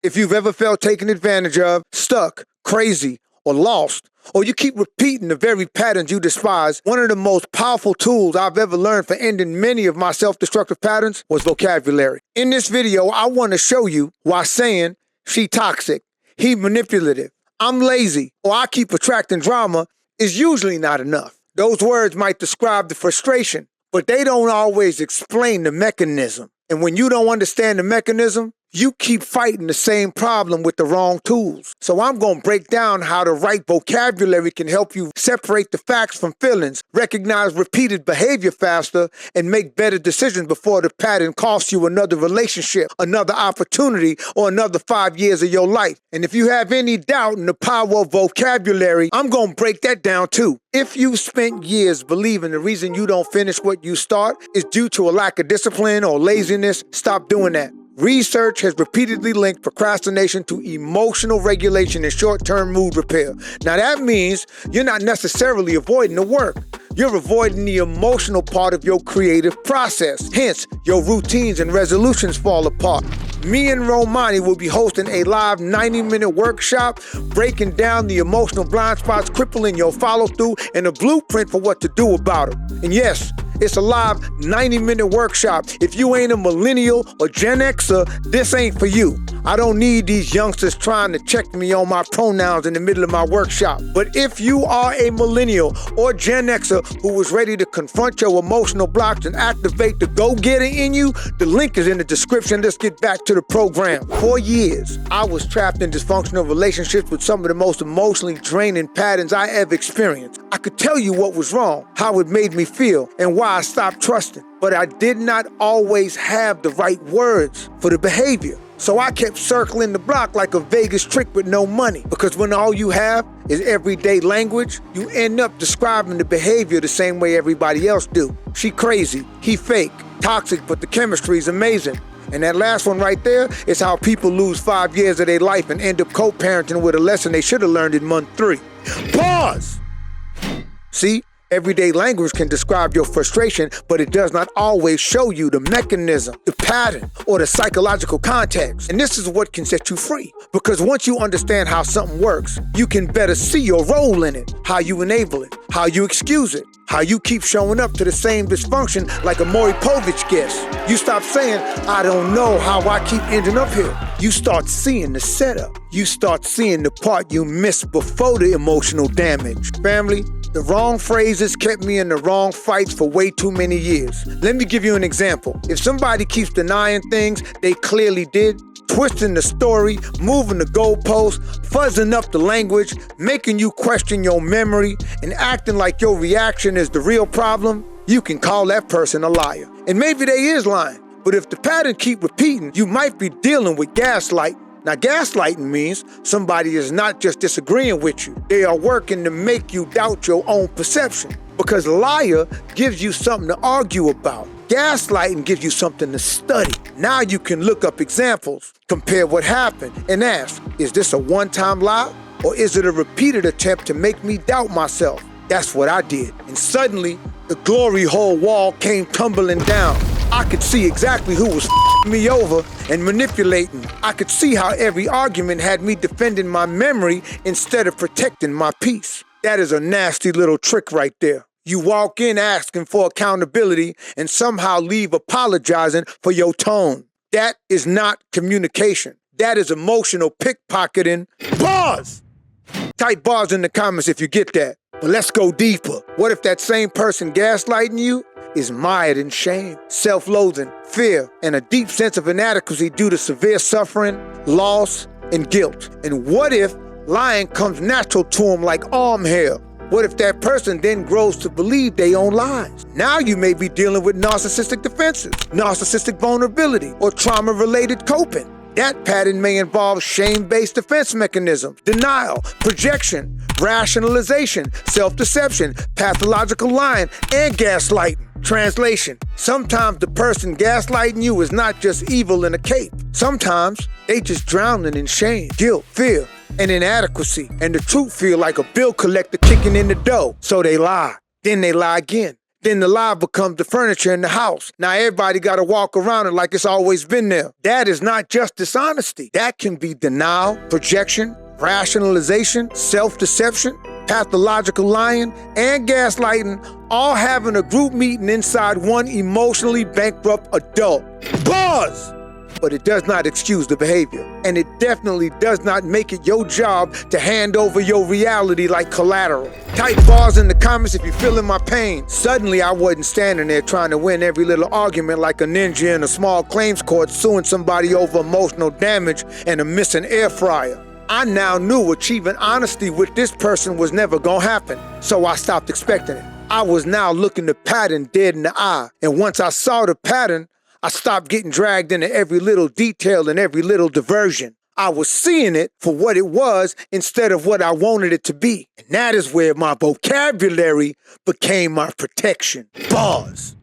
If you've ever felt taken advantage of, stuck, crazy, or lost, or you keep repeating the very patterns you despise, one of the most powerful tools I've ever learned for ending many of my self-destructive patterns was vocabulary. In this video, I want to show you why saying, she toxic, he manipulative, I'm lazy, or I keep attracting drama is usually not enough. Those words might describe the frustration, but they don't always explain the mechanism. And when you don't understand the mechanism, you keep fighting the same problem with the wrong tools. So I'm going to break down how the right vocabulary can help you separate the facts from feelings, recognize repeated behavior faster, and make better decisions before the pattern costs you another relationship, another opportunity, or another 5 years of your life. And if you have any doubt in the power of vocabulary, I'm going to break that down too. If you spent years believing the reason you don't finish what you start is due to a lack of discipline or laziness, stop doing that. Research has repeatedly linked procrastination to emotional regulation and short-term mood repair. Now that means you're not necessarily avoiding the work. You're avoiding the emotional part of your creative process. Hence, your routines and resolutions fall apart. Me and Romani will be hosting a live 90-minute workshop breaking down the emotional blind spots crippling your follow-through and a blueprint for what to do about them. And yes, it's a live 90-minute workshop. If you ain't a millennial or Gen Xer, this ain't for you. I don't need these youngsters trying to check me on my pronouns in the middle of my workshop. But if you are a millennial or Gen Xer who is ready to confront your emotional blocks and activate the go-getter in you, the link is in the description. Let's get back to the program. For years, I was trapped in dysfunctional relationships with some of the most emotionally draining patterns I ever experienced. I could tell you what was wrong, how it made me feel, and why I stopped trusting. But I did not always have the right words for the behavior. So I kept circling the block like a Vegas trick with no money. Because when all you have is everyday language, you end up describing the behavior the same way everybody else do. She crazy, he fake, toxic, but the chemistry's amazing. And that last one right there is how people lose 5 years of their life and end up co-parenting with a lesson they should have learned in month 3. Pause! See? Everyday language can describe your frustration, but it does not always show you the mechanism, the pattern, or the psychological context. And this is what can set you free. Because once you understand how something works, you can better see your role in it, how you enable it, how you excuse it, how you keep showing up to the same dysfunction like a Maury Povich guest. You stop saying, I don't know how I keep ending up here. You start seeing the setup. You start seeing the part you missed before the emotional damage. Family, the wrong phrases kept me in the wrong fights for way too many years. Let me give you an example. If somebody keeps denying things they clearly did, twisting the story, moving the goalposts, fuzzing up the language, making you question your memory, and acting like your reaction is the real problem, you can call that person a liar. And maybe they is lying, but if the pattern keep repeating, you might be dealing with gaslight. Now, gaslighting means somebody is not just disagreeing with you. They are working to make you doubt your own perception. Because liar gives you something to argue about. Gaslighting gives you something to study. Now you can look up examples, compare what happened, and ask, is this a one-time lie? Or is it a repeated attempt to make me doubt myself? That's what I did. And suddenly, the glory hole wall came tumbling down. I could see exactly who was me over and manipulating. I could see how every argument had me defending my memory instead of protecting my peace. That is a nasty little trick right there. You walk in asking for accountability and somehow leave apologizing for your tone. That is not communication. That is emotional pickpocketing. Pause! Type bars in the comments if you get that. But let's go deeper. What if that same person gaslighting you is mired in shame, self-loathing, fear, and a deep sense of inadequacy due to severe suffering, loss, and guilt? And what if lying comes natural to them like arm hair? What if that person then grows to believe they own lies? Now you may be dealing with narcissistic defenses, narcissistic vulnerability, or trauma-related coping. That pattern may involve shame-based defense mechanisms, denial, projection, rationalization, self-deception, pathological lying, and gaslighting. Translation: sometimes the person gaslighting you is not just evil in a cape. Sometimes they just drowning in shame, guilt, fear, and inadequacy. And the truth feel like a bill collector kicking in the dough. So they lie. Then they lie again. Then the lie becomes the furniture in the house. Now everybody got to walk around it like it's always been there. That is not just dishonesty. That can be denial, projection, rationalization, self-deception, pathological lying, and gaslighting, all having a group meeting inside one emotionally bankrupt adult. Pause! But it does not excuse the behavior. And it definitely does not make it your job to hand over your reality like collateral. Type bars in the comments if you're feeling my pain. Suddenly I wasn't standing there trying to win every little argument like a ninja in a small claims court suing somebody over emotional damage and a missing air fryer. I now knew achieving honesty with this person was never gonna happen, so I stopped expecting it. I was now looking the pattern dead in the eye, and once I saw the pattern, I stopped getting dragged into every little detail and every little diversion. I was seeing it for what it was instead of what I wanted it to be. And that is where my vocabulary became my protection. Pause.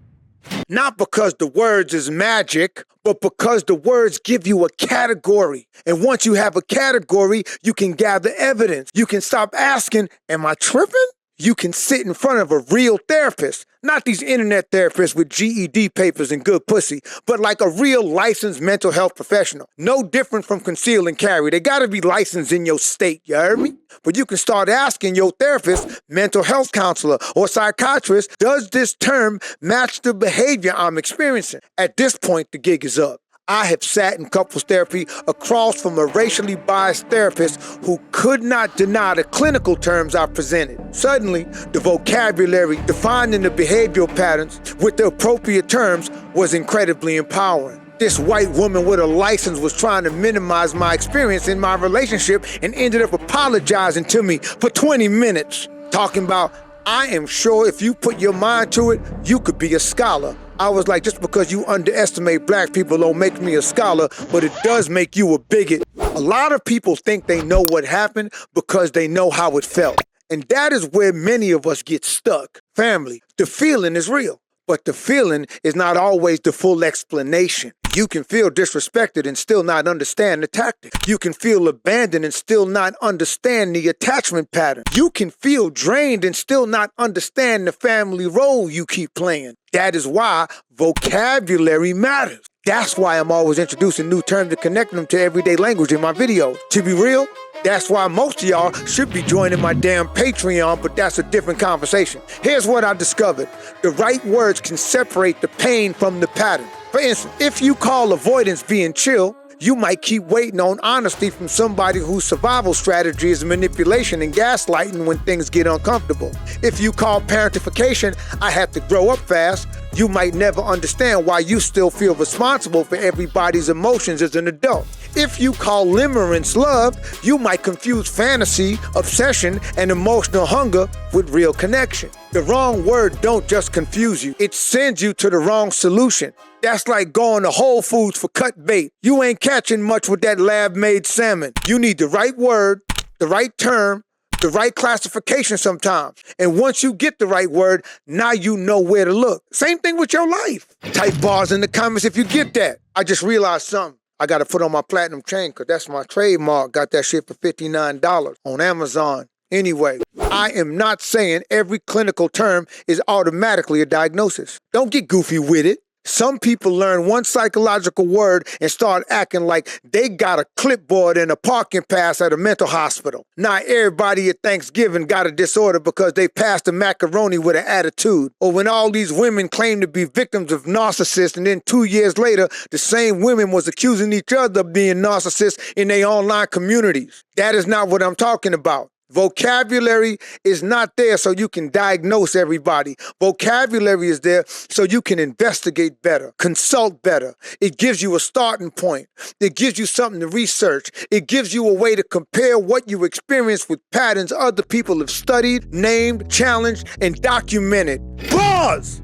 Not because the words is magic, but because the words give you a category. And once you have a category, you can gather evidence. You can stop asking, am I tripping? You can sit in front of a real therapist, not these internet therapists with GED papers and good pussy, but like a real licensed mental health professional. No different from conceal and carry. They gotta be licensed in your state, you heard me? But you can start asking your therapist, mental health counselor, or psychiatrist, does this term match the behavior I'm experiencing? At this point, the gig is up. I have sat in couples therapy across from a racially biased therapist who could not deny the clinical terms I presented. Suddenly, the vocabulary defining the behavioral patterns with the appropriate terms was incredibly empowering. This white woman with a license was trying to minimize my experience in my relationship and ended up apologizing to me for 20 minutes, talking about, I am sure if you put your mind to it, you could be a scholar. I was like, just because you underestimate black people don't make me a scholar, but it does make you a bigot. A lot of people think they know what happened because they know how it felt. And that is where many of us get stuck. Family, the feeling is real, but the feeling is not always the full explanation. You can feel disrespected and still not understand the tactic. You can feel abandoned and still not understand the attachment pattern. You can feel drained and still not understand the family role you keep playing. That is why vocabulary matters. That's why I'm always introducing new terms and connecting them to everyday language in my videos. To be real, that's why most of y'all should be joining my damn Patreon, but that's a different conversation. Here's what I discovered. The right words can separate the pain from the pattern. For instance, if you call avoidance being chill, you might keep waiting on honesty from somebody whose survival strategy is manipulation and gaslighting when things get uncomfortable. If you call parentification, I have to grow up fast, you might never understand why you still feel responsible for everybody's emotions as an adult. If you call limerence love, you might confuse fantasy, obsession, and emotional hunger with real connection. The wrong word don't just confuse you, it sends you to the wrong solution. That's like going to Whole Foods for cut bait. You ain't catching much with that lab-made salmon. You need the right word, the right term, the right classification sometimes. And once you get the right word, now you know where to look. Same thing with your life. Type bars in the comments if you get that. I just realized something. I got to put on my platinum chain because that's my trademark. Got that shit for $59 on Amazon. Anyway, I am not saying every clinical term is automatically a diagnosis. Don't get goofy with it. Some people learn one psychological word and start acting like they got a clipboard and a parking pass at a mental hospital. Not everybody at Thanksgiving got a disorder because they passed a macaroni with an attitude. Or when all these women claim to be victims of narcissists and then 2 years later, the same women was accusing each other of being narcissists in their online communities. That is not what I'm talking about. Vocabulary is not there so you can diagnose everybody. Vocabulary is there so you can investigate better, consult better. It gives you a starting point. It gives you something to research. It gives you a way to compare what you experience with patterns other people have studied, named, challenged, and documented. Pause!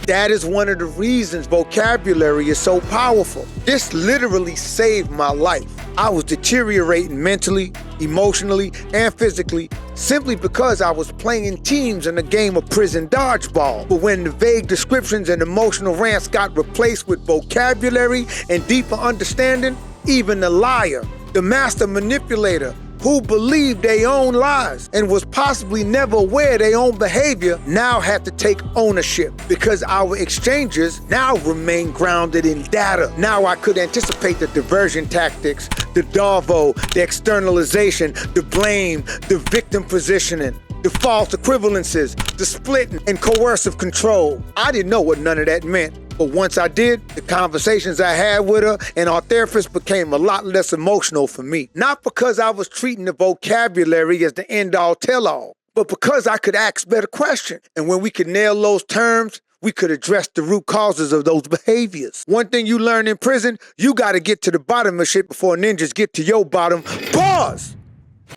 That is one of the reasons vocabulary is so powerful. This literally saved my life. I was deteriorating mentally, emotionally, and physically simply because I was playing teams in a game of prison dodgeball. But when the vague descriptions and emotional rants got replaced with vocabulary and deeper understanding, even the liar, the master manipulator, who believed their own lies and was possibly never aware of their own behavior now had to take ownership because our exchanges now remain grounded in data. Now I could anticipate the diversion tactics, the DARVO, the externalization, the blame, the victim positioning, the false equivalences, the splitting, and coercive control. I didn't know what none of that meant. But once I did, the conversations I had with her and our therapist became a lot less emotional for me. Not because I was treating the vocabulary as the end-all tell-all, but because I could ask better questions. And when we could nail those terms, we could address the root causes of those behaviors. One thing you learn in prison, you gotta get to the bottom of shit before ninjas get to your bottom. Pause!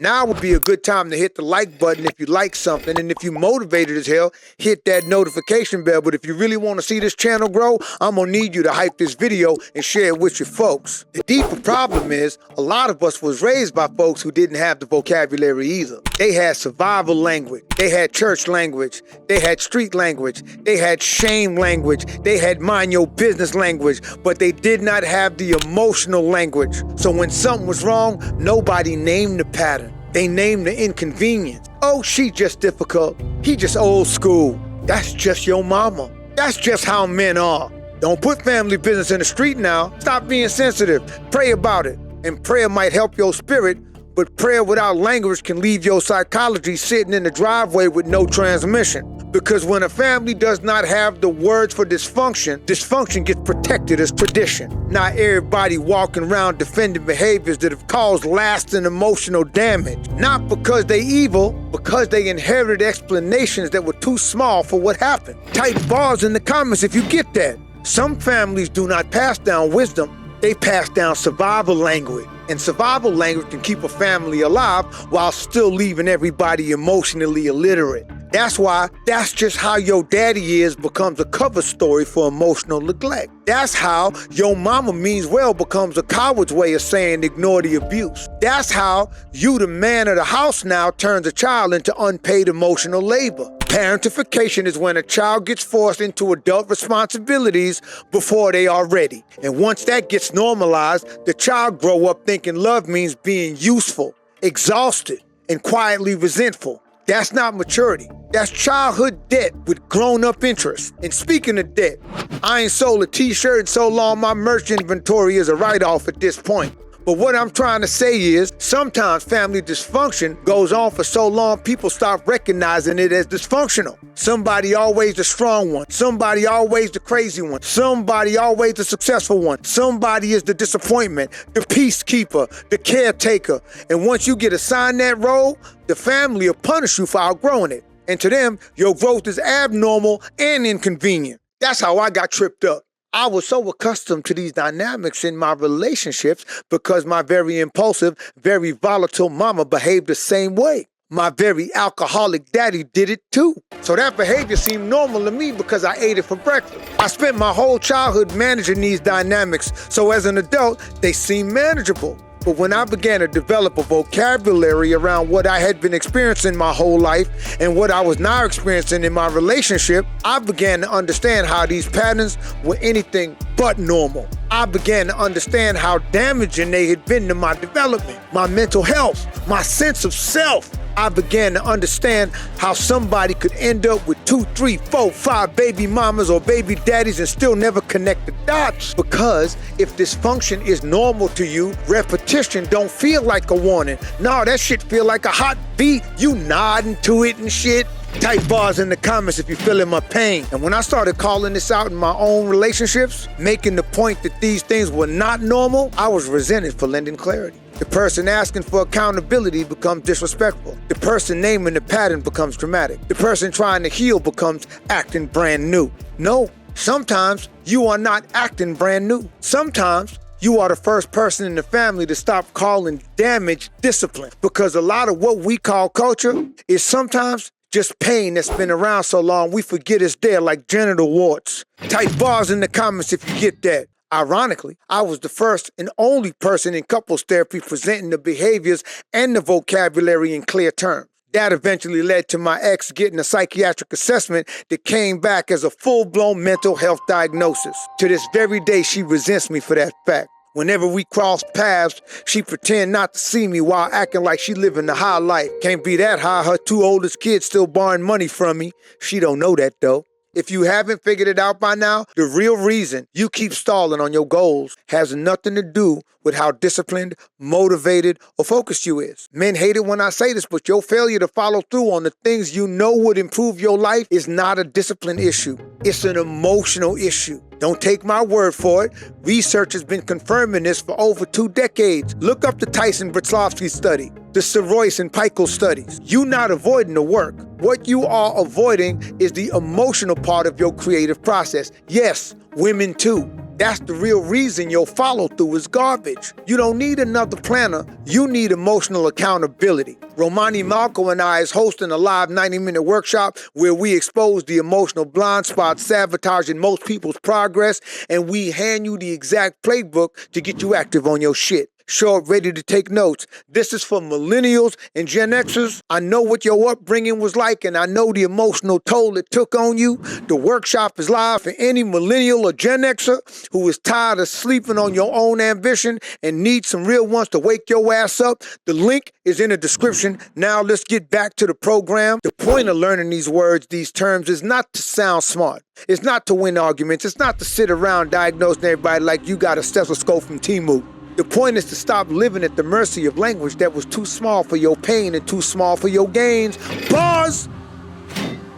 Now would be a good time to hit the like button if you like something, and if you motivated as hell, hit that notification bell. But if you really want to see this channel grow, I'm gonna need you to hype this video and share it with your folks. The deeper problem is, a lot of us was raised by folks who didn't have the vocabulary either. They had survival language, they had church language, they had street language, they had shame language, they had mind your business language, but they did not have the emotional language. So when something was wrong, nobody named the pattern. They named the inconvenience. Oh, she just difficult. He just old school. That's just your mama. That's just how men are. Don't put family business in the street now. Stop being sensitive. Pray about it. And prayer might help your spirit, but prayer without language can leave your psychology sitting in the driveway with no transmission. Because when a family does not have the words for dysfunction, dysfunction gets protected as tradition. Not everybody walking around defending behaviors that have caused lasting emotional damage. Not because they evil, because they inherited explanations that were too small for what happened. Type bars in the comments if you get that. Some families do not pass down wisdom, they pass down survival language. And survival language can keep a family alive while still leaving everybody emotionally illiterate. That's why That's Just How Your Daddy Is becomes a cover story for emotional neglect. That's how Your Mama Means Well becomes a coward's way of saying ignore the abuse. That's how You the Man of the House now turns a child into unpaid emotional labor. Parentification is when a child gets forced into adult responsibilities before they are ready. And once that gets normalized, the child grow up thinking love means being useful, exhausted, and quietly resentful. That's not maturity. That's childhood debt with grown-up interest. And speaking of debt, I ain't sold a t-shirt in so long my merch inventory is a write-off at this point. But what I'm trying to say is, sometimes family dysfunction goes on for so long people stop recognizing it as dysfunctional. Somebody always the strong one. Somebody always the crazy one. Somebody always the successful one. Somebody is the disappointment, the peacekeeper, the caretaker. And once you get assigned that role, the family will punish you for outgrowing it. And to them, your growth is abnormal and inconvenient. That's how I got tripped up. I was so accustomed to these dynamics in my relationships because my very impulsive, very volatile mama behaved the same way. My very alcoholic daddy did it too. So that behavior seemed normal to me because I ate it for breakfast. I spent my whole childhood managing these dynamics, so as an adult, they seemed manageable. But when I began to develop a vocabulary around what I had been experiencing my whole life and what I was now experiencing in my relationship, I began to understand how these patterns were anything but normal. I began to understand how damaging they had been to my development, my mental health, my sense of self. I began to understand how somebody could end up with 2, 3, 4, 5 baby mamas or baby daddies and still never connect the dots. Because if dysfunction is normal to you, repetition don't feel like a warning. No, that shit feel like a hot beat. You nodding to it and shit. Type bars in the comments if you're feeling my pain. And when I started calling this out in my own relationships, making the point that these things were not normal, I was resented for lending clarity. The person asking for accountability becomes disrespectful. The person naming the pattern becomes dramatic. The person trying to heal becomes acting brand new. No, sometimes you are not acting brand new. Sometimes you are the first person in the family to stop calling damage discipline. Because a lot of what we call culture is sometimes just pain that's been around so long we forget it's there, like genital warts. Type bars in the comments if you get that. Ironically, I was the first and only person in couples therapy presenting the behaviors and the vocabulary in clear terms. That eventually led to my ex getting a psychiatric assessment that came back as a full-blown mental health diagnosis. To this very day, she resents me for that fact. Whenever we cross paths, she pretend not to see me while acting like she living the high life. Can't be that high, her two oldest kids still borrowing money from me. She don't know that though. If you haven't figured it out by now, the real reason you keep stalling on your goals has nothing to do with how disciplined, motivated, or focused you is. Men hate it when I say this, but your failure to follow through on the things you know would improve your life is not a discipline issue. It's an emotional issue. Don't take my word for it. Research has been confirming this for over 2 decades. Look up the Tyson-Brzezinski study, the Sorois and Peichel studies. You're not avoiding the work. What you are avoiding is the emotional part of your creative process. Yes, women too. That's the real reason your follow-through is garbage. You don't need another planner. You need emotional accountability. Romani Malco and I is hosting a live 90-minute workshop where we expose the emotional blind spots sabotaging most people's progress, and we hand you the exact playbook to get you active on your shit. Show up ready to take notes. This is for millennials and Gen Xers. I know what your upbringing was like, and I know the emotional toll it took on you. The workshop is live for any millennial or Gen Xer who is tired of sleeping on your own ambition and needs some real ones to wake your ass up. The link is in the description. Now let's get back to the program. The point of learning these words, these terms, is not to sound smart. It's not to win arguments. It's not to sit around diagnosing everybody like you got a stethoscope from Temu. The point is to stop living at the mercy of language that was too small for your pain and too small for your gains. Pause!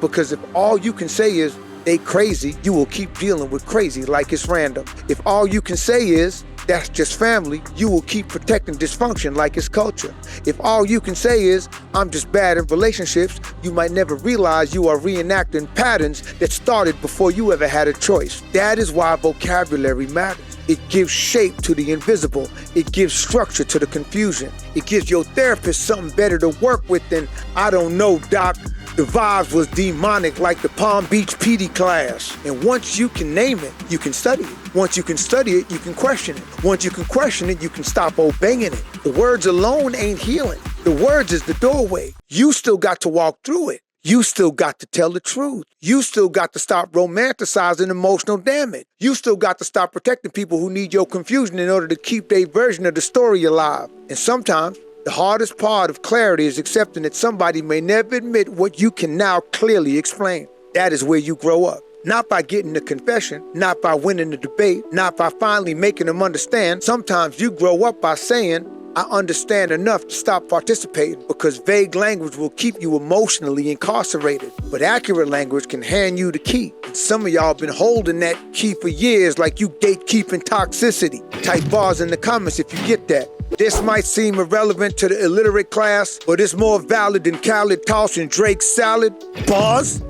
Because if all you can say is, they crazy, you will keep dealing with crazy like it's random. If all you can say is, that's just family, you will keep protecting dysfunction like it's culture. If all you can say is, I'm just bad in relationships, you might never realize you are reenacting patterns that started before you ever had a choice. That is why vocabulary matters. It gives shape to the invisible. It gives structure to the confusion. It gives your therapist something better to work with than, I don't know, doc, the vibes was demonic like the Palm Beach PD class. And once you can name it, you can study it. Once you can study it, you can question it. Once you can question it, you can stop obeying it. The words alone ain't healing. The words is the doorway. You still got to walk through it. You still got to tell the truth. You still got to stop romanticizing emotional damage. You still got to stop protecting people who need your confusion in order to keep their version of the story alive. And sometimes, the hardest part of clarity is accepting that somebody may never admit what you can now clearly explain. That is where you grow up. Not by getting the confession, not by winning the debate, not by finally making them understand. Sometimes you grow up by saying, I understand enough to stop participating, because vague language will keep you emotionally incarcerated. But accurate language can hand you the key. And some of y'all been holding that key for years like you gatekeeping toxicity. Type bars in the comments if you get that. This might seem irrelevant to the illiterate class, but it's more valid than Khaled tossing Drake's salad. Pause.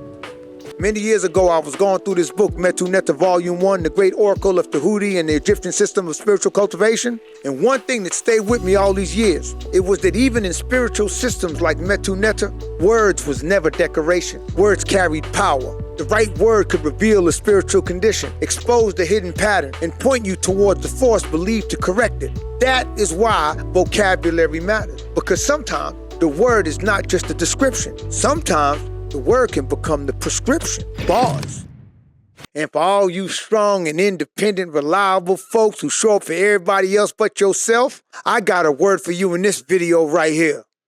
Many years ago, I was going through this book, Metu Neter Volume 1, The Great Oracle of Tahuti and the Egyptian System of Spiritual Cultivation. And one thing that stayed with me all these years, it was that even in spiritual systems like Metu Neter, words was never decoration. Words carried power. The right word could reveal a spiritual condition, expose the hidden pattern, and point you towards the force believed to correct it. That is why vocabulary matters. Because sometimes the word is not just a description. Sometimes the word can become the prescription. Bars. And for all you strong and independent, reliable folks who show up for everybody else but yourself, I got a word for you in this video right here.